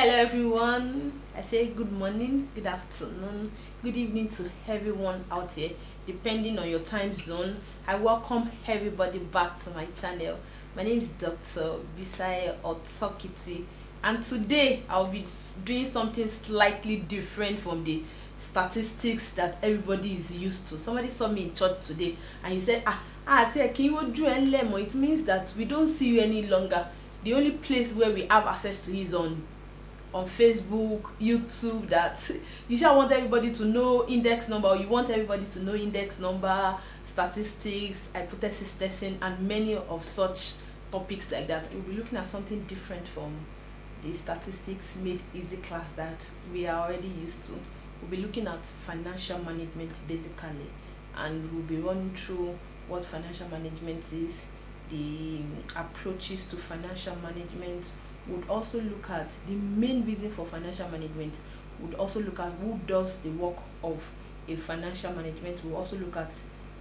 Hello everyone. I say good morning, good afternoon, good evening to everyone out here, depending on your time zone. I welcome everybody back to my channel. My name is Dr. Bisai Otokiti, and today I'll be doing something slightly different from the statistics that everybody is used to. Somebody saw me in church today and you said, it means that we don't see you any longer. The only place where we have access to you is on Facebook, YouTube. That you shall want everybody to know index number, or you want everybody to know index number, statistics, hypothesis testing, and many of such topics like that. We'll be looking at something different from the statistics made easy class that we are already used to. We'll be looking at financial management basically, and we'll be running through what financial management is, the approaches to financial management. Would also look at the main reason for financial management. Would also look at who does the work of a financial management. We'll also look at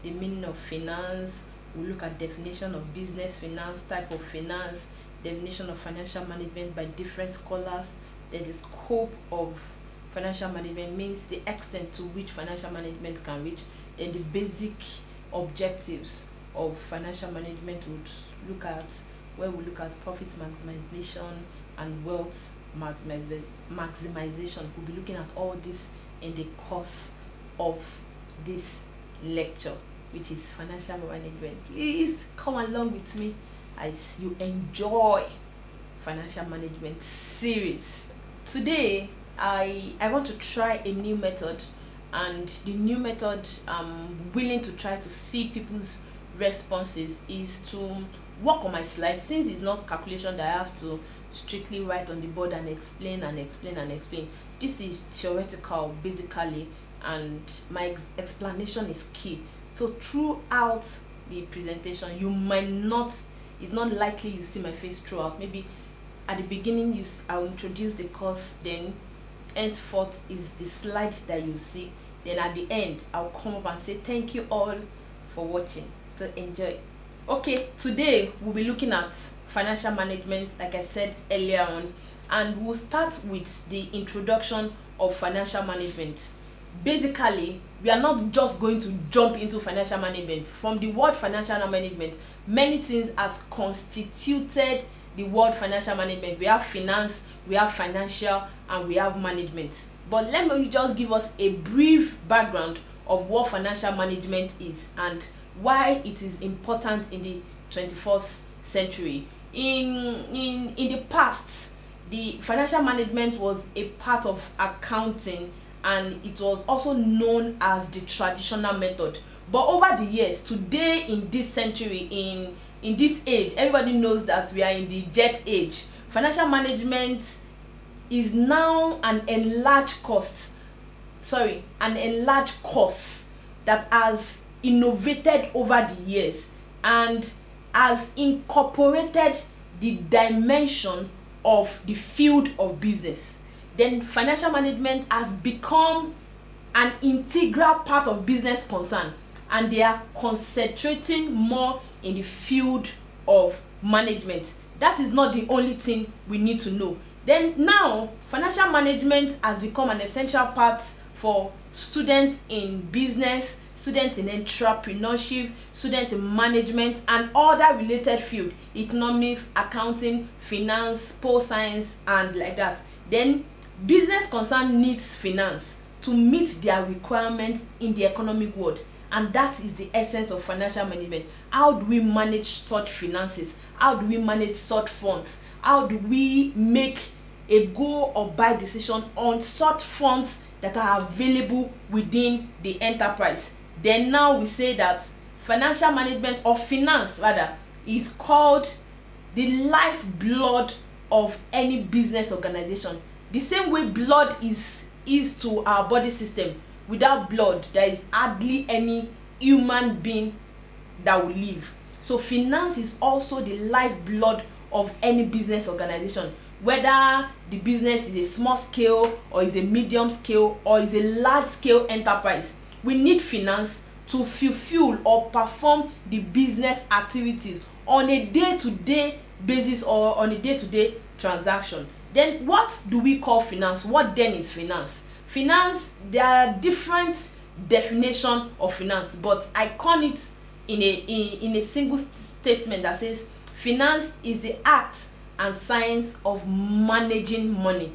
the meaning of finance. We'll look at definition of business finance, type of finance, definition of financial management by different scholars. Then the scope of financial management means the extent to which financial management can reach. Then the basic objectives of financial management would look at, where we look at profit maximization and wealth maximization. We'll be looking at all this in the course of this lecture, which is financial management. Please come along with me as you enjoy financial management series. Today I want to try a new method, and the new method I'm willing to try to see people's responses is to work on my slides. Since it's not calculation that I have to strictly write on the board and explain and explain and explain. This is theoretical basically, and my explanation is key. So throughout the presentation, it's not likely you see my face throughout. Maybe at the beginning I'll introduce the course, then henceforth is the slide that you see, then at the end I'll come up and say thank you all for watching. So enjoy. Okay, today we'll be looking at financial management, like I said earlier on, and we'll start with the introduction of financial management. Basically, we are not just going to jump into financial management. From the word financial management, many things has constituted the word financial management. We have finance, we have financial, and we have management. But let me just give us a brief background of what financial management is and why it is important in the 21st century. In the past, the financial management was a part of accounting, and it was also known as the traditional method. But over the years, today in this century, in this age, everybody knows that we are in the jet age. Financial management is now an enlarged course that has innovated over the years and has incorporated the dimension of the field of business. Then financial management has become an integral part of business concern, and they are concentrating more in the field of management. That is not the only thing we need to know. Then now financial management has become an essential part for students in business, students in entrepreneurship, students in management, and other related fields: economics, accounting, finance, pol science, and like that. Then business concern needs finance to meet their requirements in the economic world, and that is the essence of financial management. How do we manage such finances? How do we manage such funds? How do we make a go or buy decision on such funds that are available within the enterprise? Then now we say that financial management, or finance rather, is called the lifeblood of any business organization. The same way blood is to our body system. Without blood, there is hardly any human being that will live. So finance is also the lifeblood of any business organization, whether the business is a small scale or is a medium scale or is a large scale enterprise. We need finance to fulfill or perform the business activities on a day-to-day basis or on a day-to-day transaction. Then what do we call finance? What then is finance? Finance, there are different definition of finance, but I call it in a single statement that says finance is the act and science of managing money,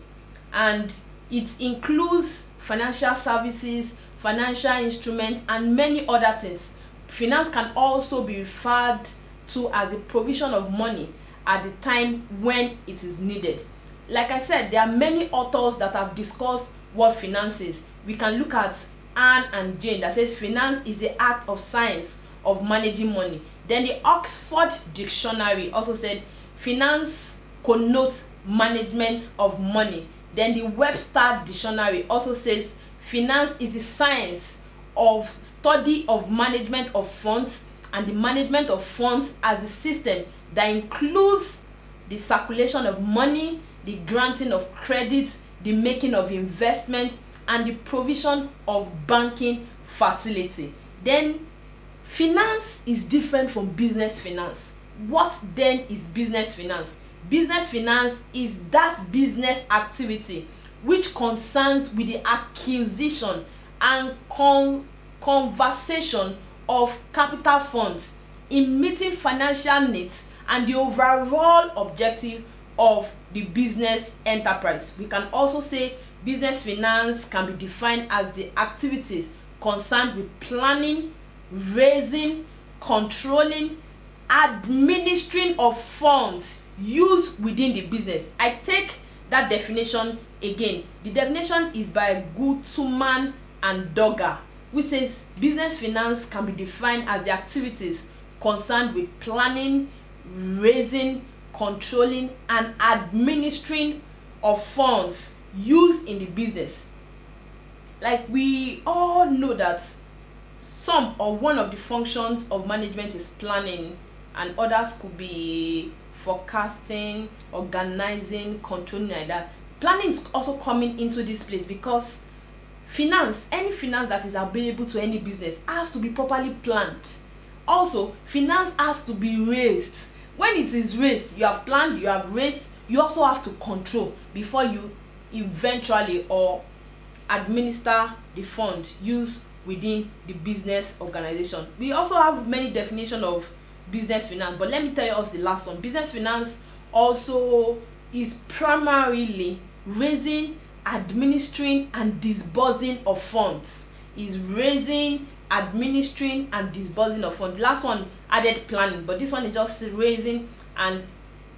and it includes financial services, financial instruments, and many other things. Finance can also be referred to as the provision of money at the time when it is needed. Like I said, there are many authors that have discussed what finance is. We can look at Anne and Jane that says finance is the art of science of managing money. Then the Oxford Dictionary also said finance connotes management of money. Then the Webster Dictionary also says finance is the science of study of management of funds, and the management of funds as the system that includes the circulation of money, the granting of credit, the making of investment, and the provision of banking facility. Then finance is different from business finance. What then is business finance? Business finance is that business activity which concerns with the acquisition and conversation of capital funds in meeting financial needs and the overall objective of the business enterprise. We can also say business finance can be defined as the activities concerned with planning, raising, controlling, administering of funds used within the business. I take that definition again. The definition is by Gutman and Dogger, which says business finance can be defined as the activities concerned with planning, raising, controlling, and administering of funds used in the business. Like we all know that some or one of the functions of management is planning, and others could be forecasting, organizing, controlling, like that. Planning is also coming into this place because finance, any finance that is available to any business has to be properly planned. Also, finance has to be raised. When it is raised, you have planned, you have raised, you also have to control before you eventually or administer the fund used within the business organization. We also have many definitions of business finance, but let me tell you also the last one. Business finance also is primarily raising, administering, and disbursing of funds. Is raising, administering, and disbursing of funds. The last one added planning, but this one is just raising, and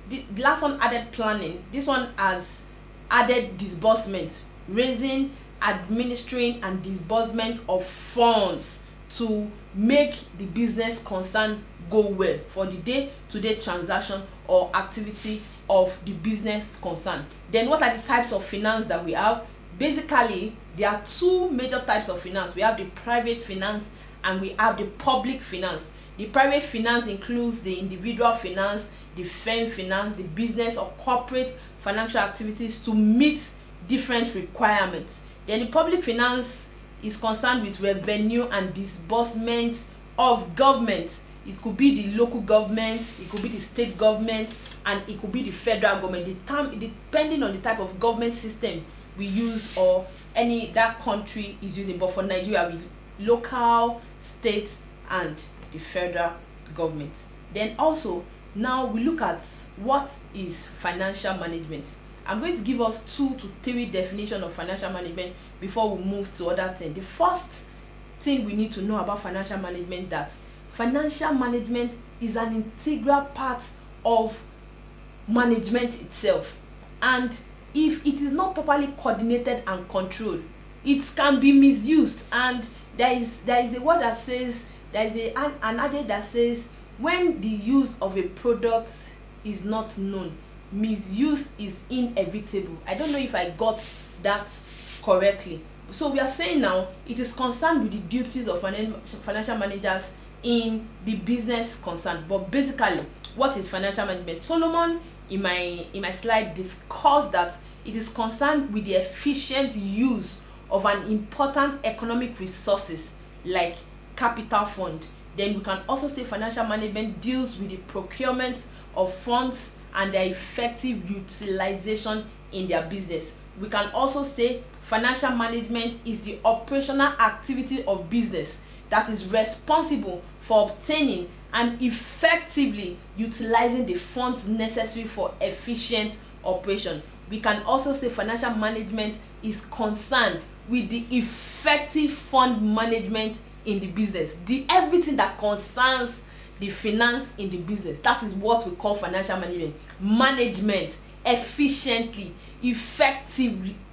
the last one added planning. This one has added disbursement, raising, administering, and disbursement of funds to make the business concern go well for the day-to-day transaction or activity of the business concern. Then what are the types of finance that we have? Basically, there are two major types of finance. We have the private finance and we have the public finance. The private finance includes the individual finance, the firm finance, the business or corporate financial activities to meet different requirements. Then the public finance is concerned with revenue and disbursement of government. It could be the local government, it could be the state government, and it could be the federal government. The term, depending on the type of government system we use or any that country is using. But for Nigeria, we local, state, and the federal government. Then also, now we look at what is financial management. I'm going to give us 2 to 3 definitions of financial management before we move to other things. The first thing we need to know about financial management, that financial management is an integral part of management itself, and if it is not properly coordinated and controlled, it can be misused. And there is a word that says, there is an adage that says, when the use of a product is not known, misuse is inevitable. I don't know if I got that correctly. So we are saying now it is concerned with the duties of financial managers in the business concern. But basically, what is financial management? Solomon in my slide discussed that it is concerned with the efficient use of an important economic resources like capital fund. Then we can also say financial management deals with the procurement of funds and their effective utilization in their business. We can also say financial management is the operational activity of business that is responsible for obtaining and effectively utilizing the funds necessary for efficient operation. We can also say financial management is concerned with the effective fund management in the business, the everything that concerns the finance in the business. That is what we call financial management efficiently,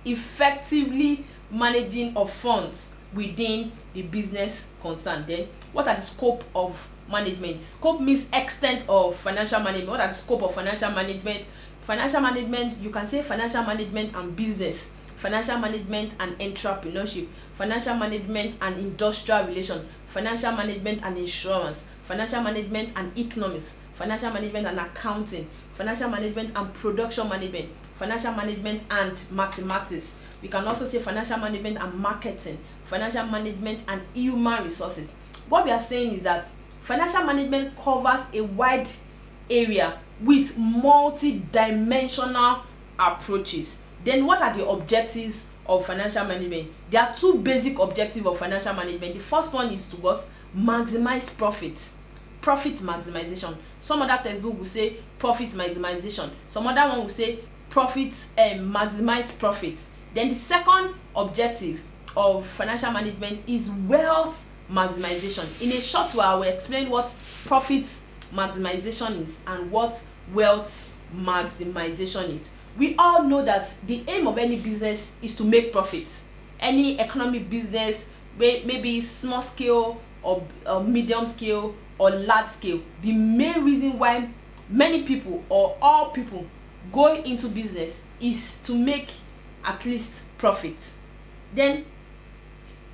effectively managing of funds within the business concern. Then what are the scope of management? Scope means extent of financial management. What are the scope of financial management? Financial management, you can say financial management and business, financial management and entrepreneurship, financial management and industrial relation, financial management and insurance, financial management and economics, financial management and accounting, financial management and production management, financial management and mathematics. We can also say financial management and marketing, financial management and human resources. What we are saying is that financial management covers a wide area with multi-dimensional approaches. Then what are the objectives of financial management? There are two basic objectives of financial management. The first one is to what? Maximize profits. Profit maximization. Some other textbook will say profit maximization. Some other one will say profit maximize profit. Then the second objective of financial management is wealth maximization. In a short while, I will explain what profit maximization is and what wealth maximization is. We all know that the aim of any business is to make profits. Any economic business, maybe small scale or medium scale or large scale, the main reason why many people or all people go into business is to make at least profit. Then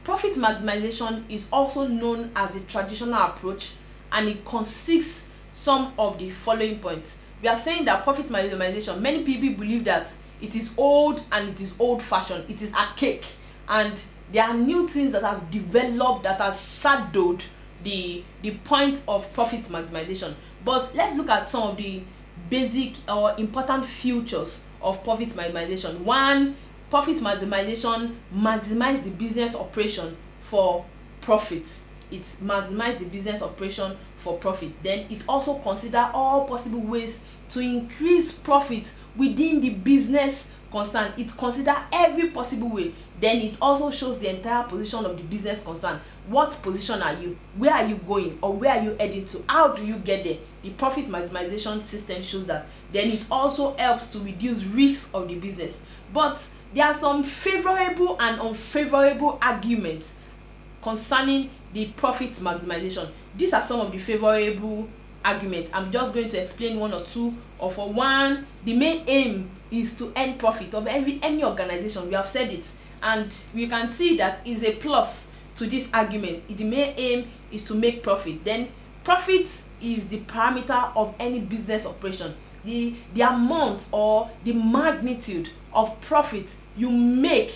profit maximization is also known as the traditional approach, and it consists some of the following points. We are saying that profit maximization, many people believe that it is old and it is old fashioned, it is archaic, and there are new things that have developed that have shadowed the point of profit maximization. But let's look at some of the basic or important features of profit maximization. One, profit maximization maximize the business operation for profit. It maximize the business operation for profit. Then it also consider all possible ways to increase profit within the business concern. It consider every possible way. Then it also shows the entire position of the business concern. What position are you? Where are you going? Or where are you heading to? How do you get there? The profit maximization system shows that. Then it also helps to reduce risk of the business. But there are some favorable and unfavorable arguments concerning the profit maximization. These are some of the favorable arguments. I'm just going to explain one or two. Or for one, the main aim is to earn profit of any organization. We have said it, and we can see that is a plus to this argument. The main aim is to make profit. Then profit is the parameter of any business operation. The amount or the magnitude of profit you make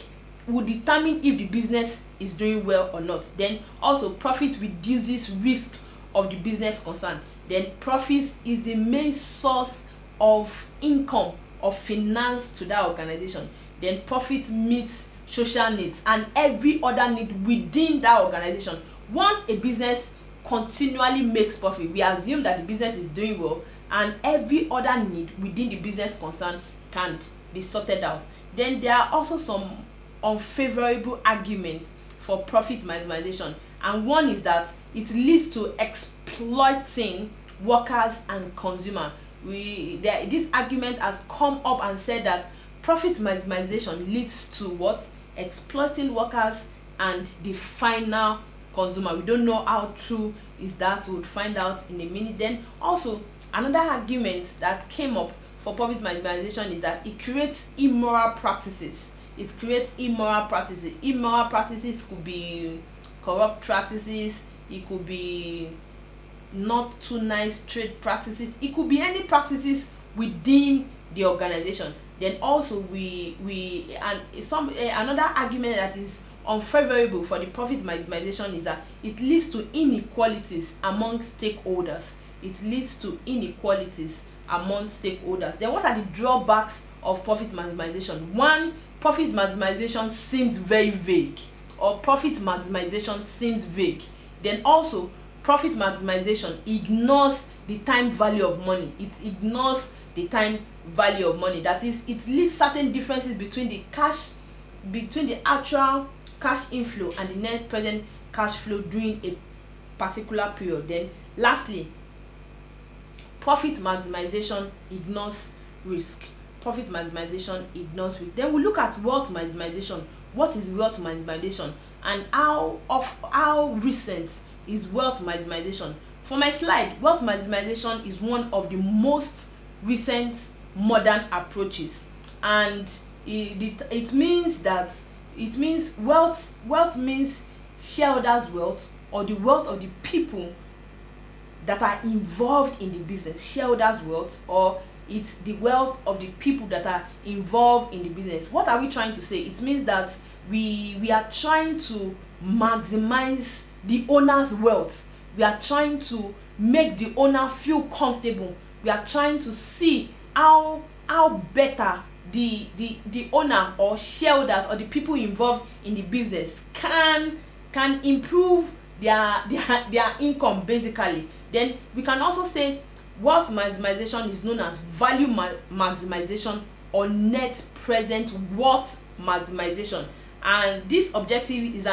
will determine if the business is doing well or not. Then also profit reduces risk of the business concern. Then profit is the main source of income of finance to that organization. Then profit meets social needs and every other need within that organization. Once a business continually makes profit, we assume that the business is doing well, and every other need within the business concern can be sorted out. Then there are also some unfavorable arguments for profit maximization, and one is that it leads to exploiting workers and consumer. This argument has come up and said that profit maximization leads to what? Exploiting workers and the final consumer. We don't know how true is that. We'll find out in a minute. Then also another argument that came up for profit maximization is that it creates immoral practices. It creates immoral practices. Immoral practices could be corrupt practices, it could be not too nice trade practices, it could be any practices within the organization. Then also another argument that is unfavorable for the profit maximization is that it leads to inequalities among stakeholders. It leads to inequalities among stakeholders. Then what are the drawbacks of profit maximization. One, profit maximization seems very vague, or profit maximization seems vague. Then also, profit maximization ignores the time value of money. It ignores the time value of money. That is, it leaves certain differences between the actual cash inflow and the net present cash flow during a particular period. Then lastly, profit maximization ignores risk. Profit maximization ignores risk. Then we look at wealth maximization. What is wealth maximization, and how recent is wealth maximization? For my slide, wealth maximization is one of the most recent modern approaches, and it means wealth means shareholders' wealth, or the wealth of the people that are involved in the business. Shareholders' wealth, or it's the wealth of the people that are involved in the business. What are we trying to say? It means that we are trying to maximize the owner's wealth. We are trying to make the owner feel comfortable. We are trying to see how better the owner or shareholders or the people involved in the business can improve their income, basically. Then we can also say wealth maximization is known as value maximization or net present worth maximization, and this objective is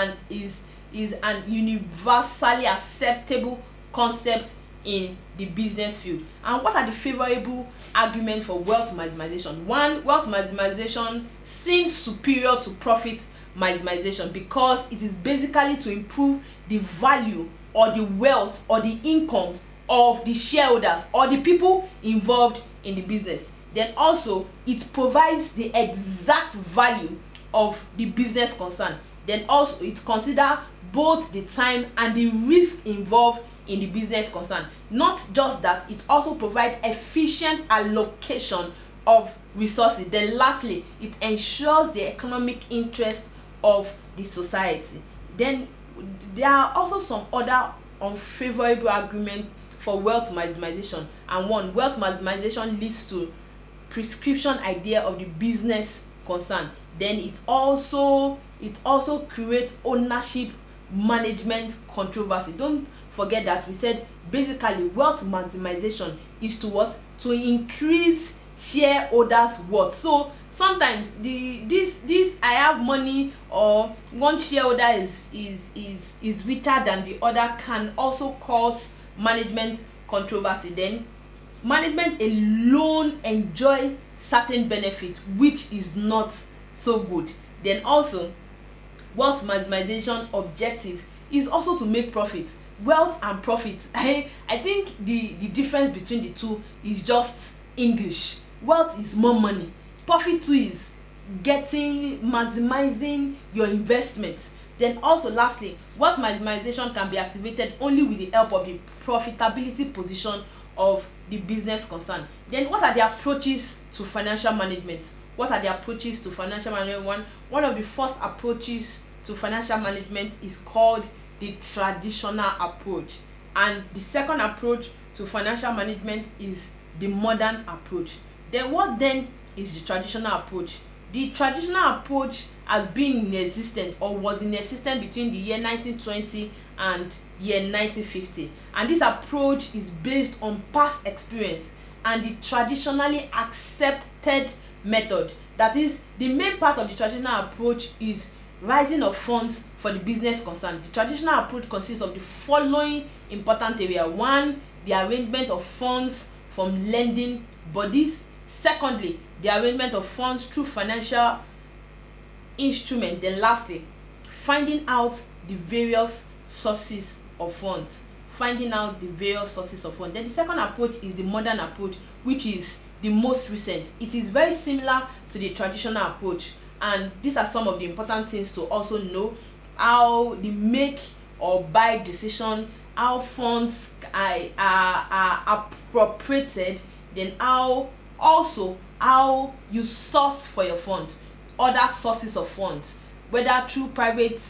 an universally acceptable concept in the business field. And what are the favorable arguments for wealth maximization? One, wealth maximization seems superior to profit maximization because it is basically to improve the value or the wealth or the income of the shareholders or the people involved in the business. Then also, it provides the exact value of the business concern. Then also, it considers both the time and the risk involved in the business concern. Not just that, it also provides efficient allocation of resources. Then lastly, it ensures the economic interest of the society. Then there are also some other unfavorable arguments for wealth maximization. And one, wealth maximization leads to prescription idea of the business concern. Then it also creates ownership management controversy. Don't forget that we said basically wealth maximization is to what? To increase shareholders' worth. So sometimes this I have money, or one shareholder is richer than the other, can also cause management controversy. Then management alone enjoy certain benefits which is not so good. Then also, wealth maximization objective is also to make profit. Wealth and profit, I think the difference between the two is just English. Wealth is more money. Profit too is maximizing your investments. Then also lastly, wealth maximization can be activated only with the help of the profitability position of the business concern. Then what are the approaches to financial management? What are the approaches to financial management? One of the first approaches to financial management is called the traditional approach, and the second approach to financial management is the modern approach. Then what then is the traditional approach? The traditional approach has been in existence, or was in existence, between the year 1920 and year 1950, and this approach is based on past experience and the traditionally accepted method. That is, the main part of the traditional approach is rising of funds for the business concern. The traditional approach consists of the following important area. One, the arrangement of funds from lending bodies. Secondly, the arrangement of funds through financial instruments. Then lastly, finding out the various sources of funds. Then the second approach is the modern approach, which is the most recent. It is very similar to the traditional approach, and these are some of the important things to also know: how the make or buy decision, how funds are appropriated, then how you source for your fund, other sources of funds, whether through private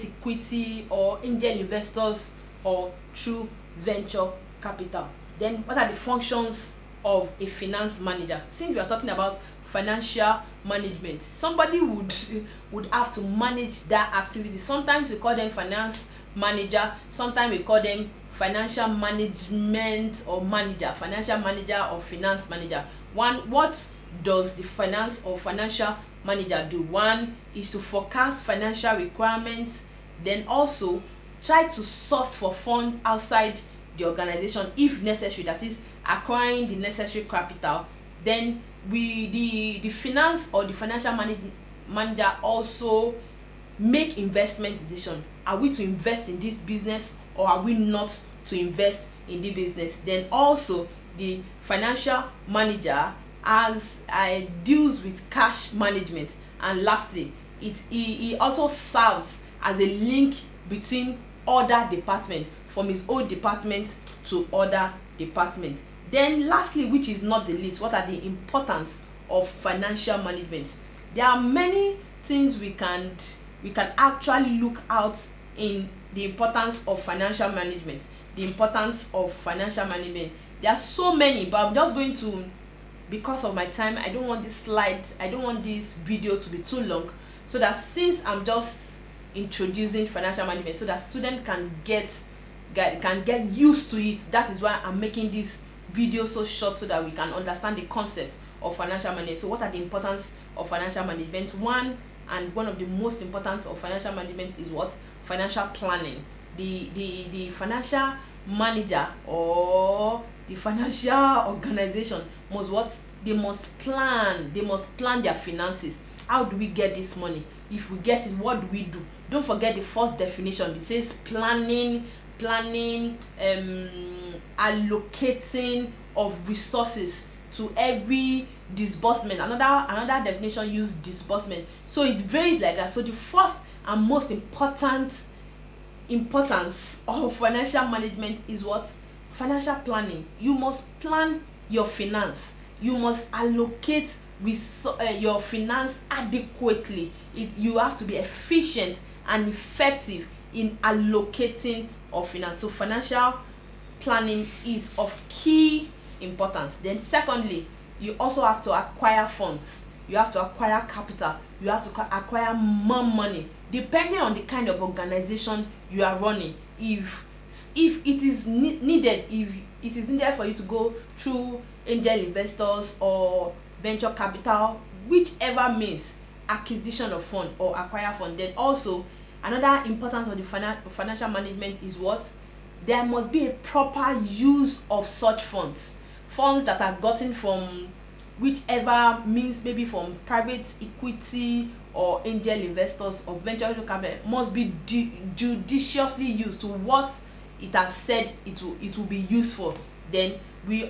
equity or angel investors or through venture capital. Then what are the functions of a finance manager? Since we are talking about financial management, somebody would have to manage that activity. Sometimes we call them finance manager, sometimes we call them financial management or manager, financial manager or finance manager. What does the finance or financial manager do? One is to forecast financial requirements, then also try to source for funds outside the organization if necessary, that is acquiring the necessary capital. Then the finance or the financial manager also make investment decision. Are we to invest in this business or are we not to invest in the business? Then also the financial manager deals with cash management, and lastly he also serves as a link between other departments, from his own department to other departments. Then lastly, which is not the least, what are the importance of financial management? There are many things we can actually look out in the importance of financial management. The importance of financial management, there are so many, but I'm just going to, because of my time, I don't want this video to be too long, so that since I'm just introducing financial management so that students can get used to it, that is why I'm making this video so short, so that we can understand the concept of financial management. So what are the importance of financial management? One of the most important of financial management is what? Financial planning. The financial manager or the financial organization must what? They must plan their finances. How do we get this money? If we get it, what do we do? Don't forget the first definition. It says planning, allocating of resources to every disbursement. Another definition use disbursement. So it varies like that. So the first and most importance of financial management is what? Financial planning. You must plan your finance. You must allocate your finance adequately. You have to be efficient and effective in allocating of finance. So financial planning is of key importance. Then secondly, you also have to acquire funds. You have to acquire capital. You have to acquire more money, depending on the kind of organization you are running. If it is needed, for you to go through angel investors or venture capital, whichever means, acquisition of fund or acquire fund. Then also another importance of the financial management is what? There must be a proper use of such funds that are gotten from whichever means, maybe from private equity or angel investors or venture capital, must be judiciously used to what it has said it will be used for. Then the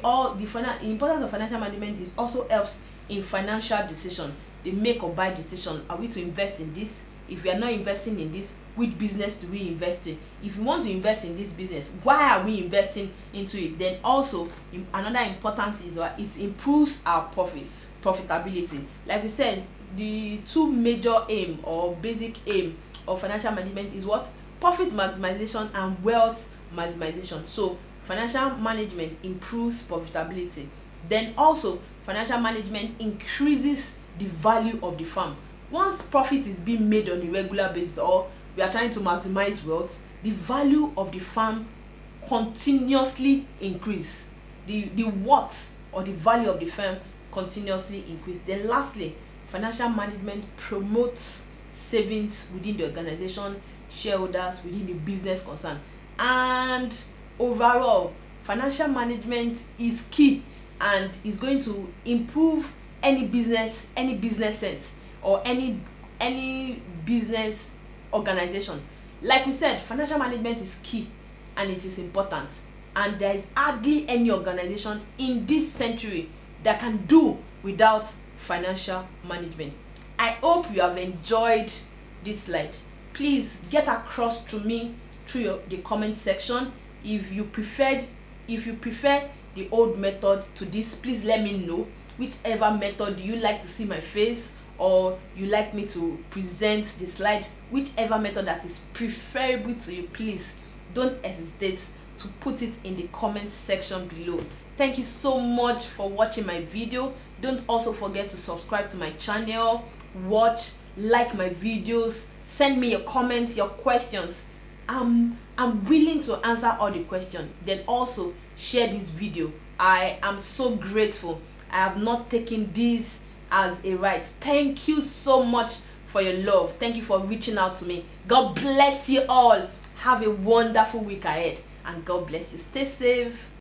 importance of financial management is also helps in financial decision, the make or buy decision. Are we to invest in this? If we are not investing in this, which business do we invest in? If we want to invest in this business, why are we investing into it? Then also another importance is that it improves our profitability. Like we said, the two major aim or basic aim of financial management is what? Profit maximization and wealth maximization. So financial management improves profitability. Then also financial management increases the value of the firm. Once profit is being made on a regular basis, or we are trying to maximize wealth, the value of the firm continuously increase. The worth or the value of the firm continuously increase. Then lastly, financial management promotes savings within the organization, shareholders, within the business concern. And overall, financial management is key and is going to improve any business sense or any business organization. Like we said, financial management is key and it is important, and there is hardly any organization in this century that can do without financial management. I hope you have enjoyed this slide. Please get across to me through the comment section. If you prefer the old method to this, please let me know. Whichever method, do you like to see my face or you like me to present the slide, whichever method that is preferable to you, please don't hesitate to put it in the comment section below. Thank you so much for watching my video. Don't also forget to subscribe to my channel, watch, like my videos, send me your comments, your questions. I'm willing to answer all the questions. Then also share this video. I am so grateful. I have not taken this as a right. Thank you so much for your love. Thank you for reaching out to me. God bless you all. Have a wonderful week ahead, and God bless you. Stay safe.